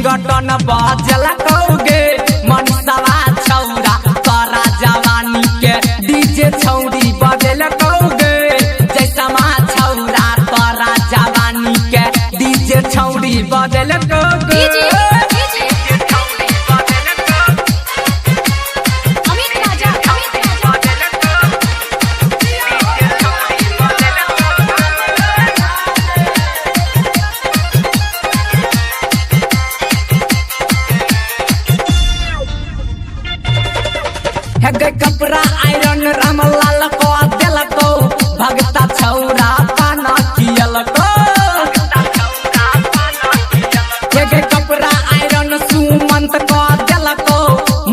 रिंगटन बजल कौगे मनीषवा छौरा तोरा जवानी के डीजे छौरी बजल कौगे जैसमा छौरा तोरा जवानी के डीजे छौरी बजल कौगे कपड़ा आयरन रामलाल को दिलको भगता छौरा पाना कियलको कपड़ा आयरन सुमंत को दिलको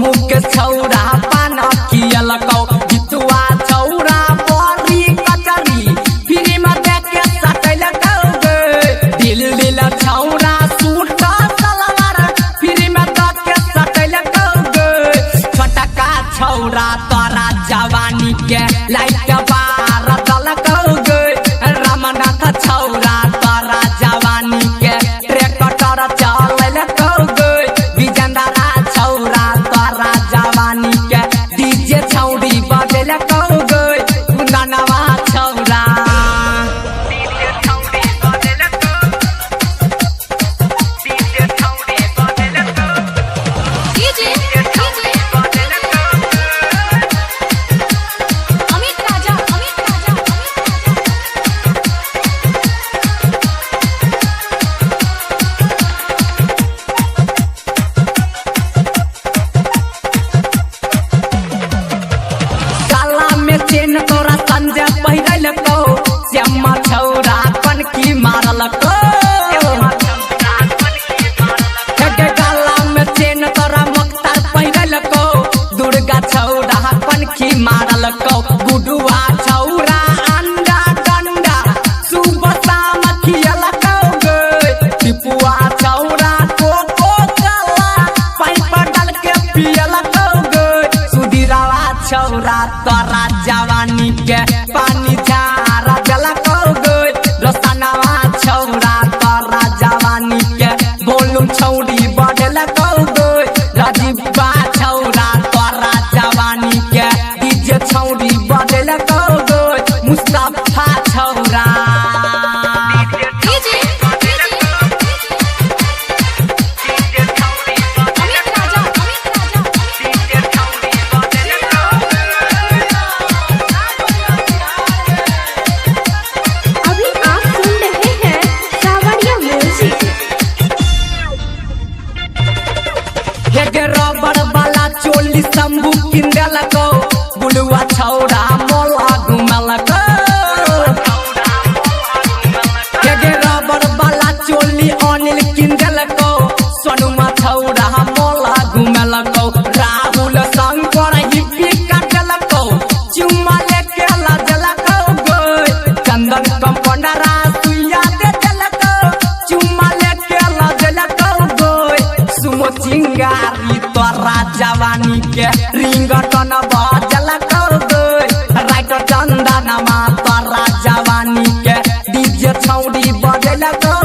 मुकेश छौरा पाना कियलको जितुआ छौरा बड़ी कचरी फिर में देख के सटलको दिल दिल छौरा सूट सलवार फिर में देख के सटलको छोटका छौरा तोरा जवानी के लाइट बार दलकौगे रामनाथ छौरा तोरा जवानी के ट्रैक्टर चललकौगे विजेंद्रा छौरा तोरा जवानी के डीजे छौरी बजलकौगे कुंदनवा छौरा चेन तोरा संजय पहिरलको श्यामा छौरा कनकी मारलको गाला में चेन तोरा मुख्तार पहिरलको दुर्गा छौरा कनकी मारलको गुडुआ छौरा अंडा डंडा सुबह शाम खियलको टिपुआ छौरा कोको काला पाइप डाल के पियलको सुधीरवा छौरा तोरा जवानी के पानी झारा जलकौगे रोशनवा छौरा तोरा जवानी के बोलू छौरी बढ़लकौगे राजीवा छौरा तोरा जवानी के डीजे छौरी बढ़लकौगे मुस्तफा छौरा रबर वाला चोली शंभू किंदलको बुलुआ छौरा मोला घुमलको रबर वाला चोली अनिल किंदलको सोनुमा छौरा मोला घुमलको राहुल शंकर हिप्पी काटलको चुम्मा लेके लजलको चंदन कंपंडरा सुइया दे देलको चुम्मा लेके लजलको सुमो चिंगारी तोरा जवानी के रिंगटन बजलकौगे राइटर चंदनमा तोरा जवानी के डीजे छौरी बजलको